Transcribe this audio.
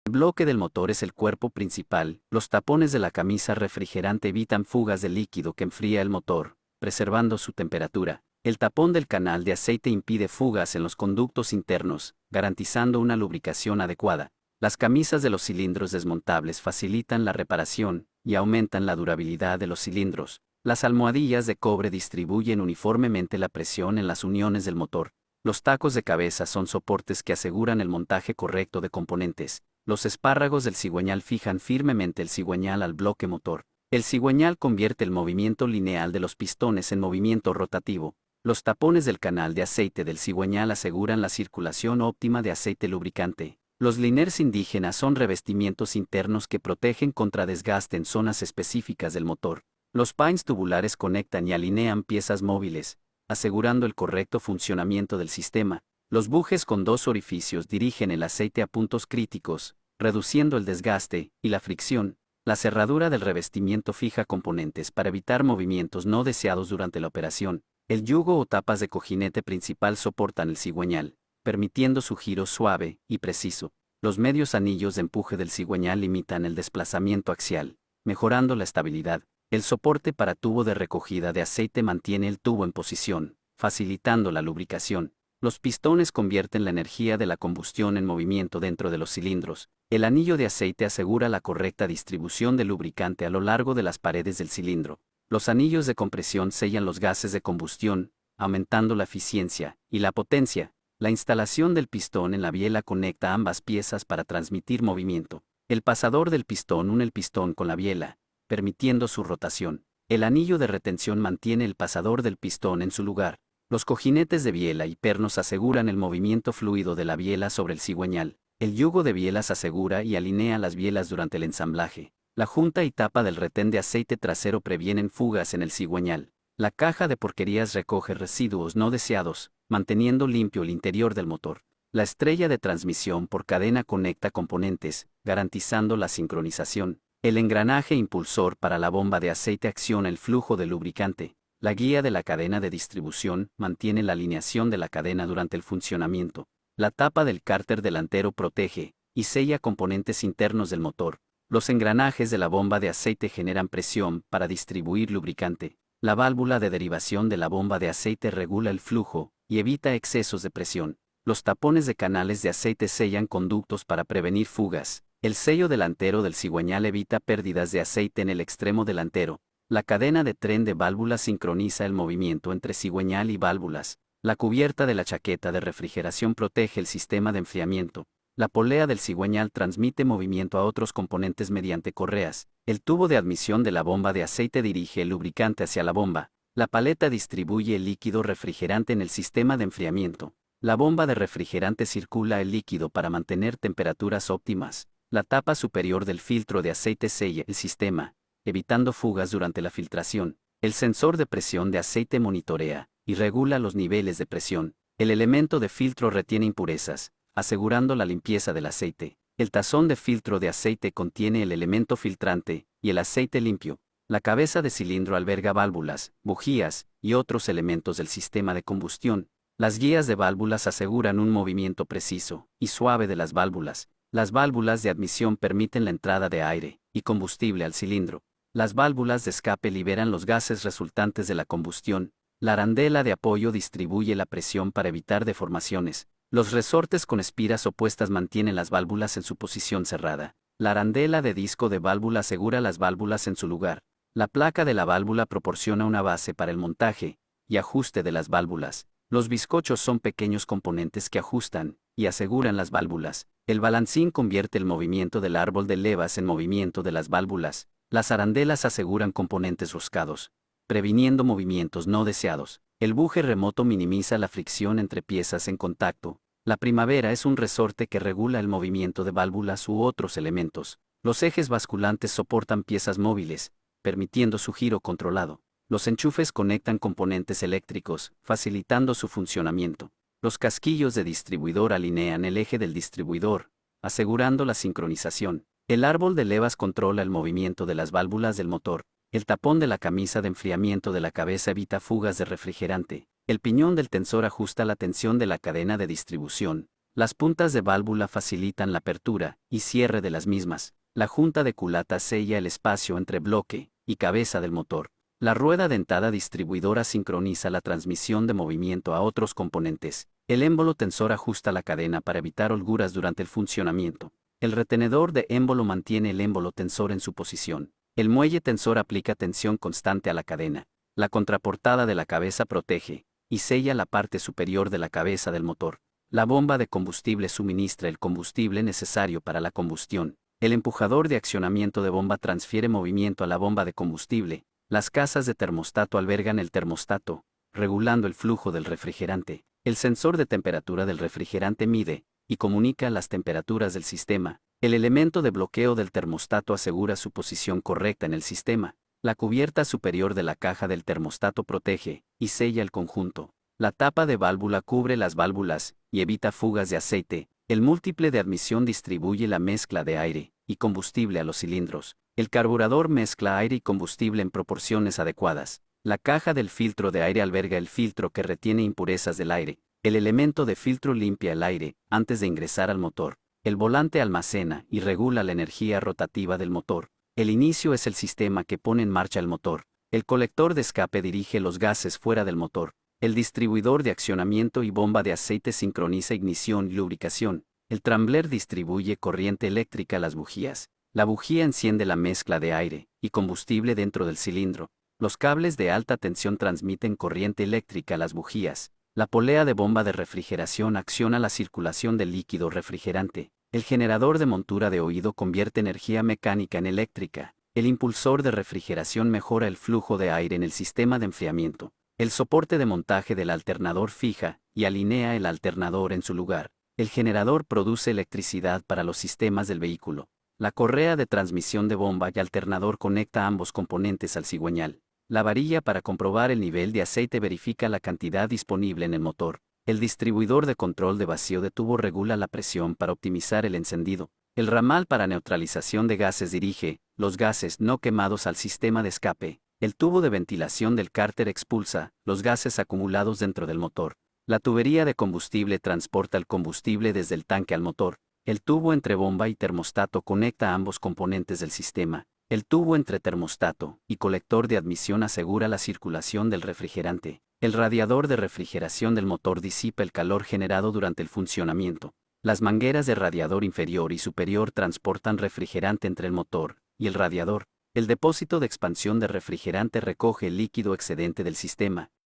El bloque del motor es el cuerpo principal. Los tapones de la camisa refrigerante evitan fugas de líquido que enfría el motor, preservando su temperatura. El tapón del canal de aceite impide fugas en los conductos internos, garantizando una lubricación adecuada. Las camisas de los cilindros desmontables facilitan la reparación y aumentan la durabilidad de los cilindros. Las almohadillas de cobre distribuyen uniformemente la presión en las uniones del motor. Los tacos de cabeza son soportes que aseguran el montaje correcto de componentes. Los espárragos del cigüeñal fijan firmemente el cigüeñal al bloque motor. El cigüeñal convierte el movimiento lineal de los pistones en movimiento rotativo. Los tapones del canal de aceite del cigüeñal aseguran la circulación óptima de aceite lubricante. Los liners indígenas son revestimientos internos que protegen contra desgaste en zonas específicas del motor. Los pines tubulares conectan y alinean piezas móviles, asegurando el correcto funcionamiento del sistema. Los bujes con dos orificios dirigen el aceite a puntos críticos, reduciendo el desgaste y la fricción. La cerradura del revestimiento fija componentes para evitar movimientos no deseados durante la operación. El yugo o tapas de cojinete principal soportan el cigüeñal, permitiendo su giro suave y preciso. Los medios anillos de empuje del cigüeñal limitan el desplazamiento axial, mejorando la estabilidad. El soporte para tubo de recogida de aceite mantiene el tubo en posición, facilitando la lubricación. Los pistones convierten la energía de la combustión en movimiento dentro de los cilindros. El anillo de aceite asegura la correcta distribución del lubricante a lo largo de las paredes del cilindro. Los anillos de compresión sellan los gases de combustión, aumentando la eficiencia y la potencia. La instalación del pistón en la biela conecta ambas piezas para transmitir movimiento. El pasador del pistón une el pistón con la biela, permitiendo su rotación. El anillo de retención mantiene el pasador del pistón en su lugar. Los cojinetes de biela y pernos aseguran el movimiento fluido de la biela sobre el cigüeñal. El yugo de bielas asegura y alinea las bielas durante el ensamblaje. La junta y tapa del retén de aceite trasero previenen fugas en el cigüeñal. La caja de porquerías recoge residuos no deseados, manteniendo limpio el interior del motor. La estrella de transmisión por cadena conecta componentes, garantizando la sincronización. El engranaje impulsor para la bomba de aceite acciona el flujo de lubricante. La guía de la cadena de distribución mantiene la alineación de la cadena durante el funcionamiento. La tapa del cárter delantero protege y sella componentes internos del motor. Los engranajes de la bomba de aceite generan presión para distribuir lubricante. La válvula de derivación de la bomba de aceite regula el flujo y evita excesos de presión. Los tapones de canales de aceite sellan conductos para prevenir fugas. El sello delantero del cigüeñal evita pérdidas de aceite en el extremo delantero. La cadena de tren de válvulas sincroniza el movimiento entre cigüeñal y válvulas. La cubierta de la chaqueta de refrigeración protege el sistema de enfriamiento. La polea del cigüeñal transmite movimiento a otros componentes mediante correas. El tubo de admisión de la bomba de aceite dirige el lubricante hacia la bomba. La paleta distribuye el líquido refrigerante en el sistema de enfriamiento. La bomba de refrigerante circula el líquido para mantener temperaturas óptimas. La tapa superior del filtro de aceite sella el sistema, evitando fugas durante la filtración. El sensor de presión de aceite monitorea y regula los niveles de presión. El elemento de filtro retiene impurezas, asegurando la limpieza del aceite. El tazón de filtro de aceite contiene el elemento filtrante y el aceite limpio. La cabeza de cilindro alberga válvulas, bujías y otros elementos del sistema de combustión. Las guías de válvulas aseguran un movimiento preciso y suave de las válvulas. Las válvulas de admisión permiten la entrada de aire y combustible al cilindro. Las válvulas de escape liberan los gases resultantes de la combustión. La arandela de apoyo distribuye la presión para evitar deformaciones. Los resortes con espiras opuestas mantienen las válvulas en su posición cerrada. La arandela de disco de válvula asegura las válvulas en su lugar. La placa de la válvula proporciona una base para el montaje y ajuste de las válvulas. Los bizcochos son pequeños componentes que ajustan y aseguran las válvulas. El balancín convierte el movimiento del árbol de levas en movimiento de las válvulas. Las arandelas aseguran componentes roscados, previniendo movimientos no deseados. El buje remoto minimiza la fricción entre piezas en contacto. La primavera es un resorte que regula el movimiento de válvulas u otros elementos. Los ejes basculantes soportan piezas móviles, permitiendo su giro controlado. Los enchufes conectan componentes eléctricos, facilitando su funcionamiento. Los casquillos de distribuidor alinean el eje del distribuidor, asegurando la sincronización. El árbol de levas controla el movimiento de las válvulas del motor. El tapón de la camisa de enfriamiento de la cabeza evita fugas de refrigerante. El piñón del tensor ajusta la tensión de la cadena de distribución. Las puntas de válvula facilitan la apertura y cierre de las mismas. La junta de culata sella el espacio entre bloque y cabeza del motor. La rueda dentada distribuidora sincroniza la transmisión de movimiento a otros componentes. El émbolo tensor ajusta la cadena para evitar holguras durante el funcionamiento. El retenedor de émbolo mantiene el émbolo tensor en su posición. El muelle tensor aplica tensión constante a la cadena. La contraportada de la cabeza protege y sella la parte superior de la cabeza del motor. La bomba de combustible suministra el combustible necesario para la combustión. El empujador de accionamiento de bomba transfiere movimiento a la bomba de combustible. Las casas de termostato albergan el termostato, regulando el flujo del refrigerante. El sensor de temperatura del refrigerante mide y comunica las temperaturas del sistema. El elemento de bloqueo del termostato asegura su posición correcta en el sistema. La cubierta superior de la caja del termostato protege y sella el conjunto. La tapa de válvula cubre las válvulas y evita fugas de aceite. El múltiple de admisión distribuye la mezcla de aire y combustible a los cilindros. El carburador mezcla aire y combustible en proporciones adecuadas. La caja del filtro de aire alberga el filtro que retiene impurezas del aire. El elemento de filtro limpia el aire antes de ingresar al motor. El volante almacena y regula la energía rotativa del motor. El inicio es el sistema que pone en marcha el motor. El colector de escape dirige los gases fuera del motor. El distribuidor de accionamiento y bomba de aceite sincroniza ignición y lubricación. El trambler distribuye corriente eléctrica a las bujías. La bujía enciende la mezcla de aire y combustible dentro del cilindro. Los cables de alta tensión transmiten corriente eléctrica a las bujías. La polea de bomba de refrigeración acciona la circulación del líquido refrigerante. El generador de montura de oído convierte energía mecánica en eléctrica. El impulsor de refrigeración mejora el flujo de aire en el sistema de enfriamiento. El soporte de montaje del alternador fija y alinea el alternador en su lugar. El generador produce electricidad para los sistemas del vehículo. La correa de transmisión de bomba y alternador conecta ambos componentes al cigüeñal. La varilla para comprobar el nivel de aceite verifica la cantidad disponible en el motor. El distribuidor de control de vacío de tubo regula la presión para optimizar el encendido. El ramal para neutralización de gases dirige los gases no quemados al sistema de escape. El tubo de ventilación del cárter expulsa los gases acumulados dentro del motor. La tubería de combustible transporta el combustible desde el tanque al motor. El tubo entre bomba y termostato conecta ambos componentes del sistema. El tubo entre termostato y colector de admisión asegura la circulación del refrigerante. El radiador de refrigeración del motor disipa el calor generado durante el funcionamiento. Las mangueras de radiador inferior y superior transportan refrigerante entre el motor y el radiador. El depósito de expansión de refrigerante recoge el líquido excedente del sistema.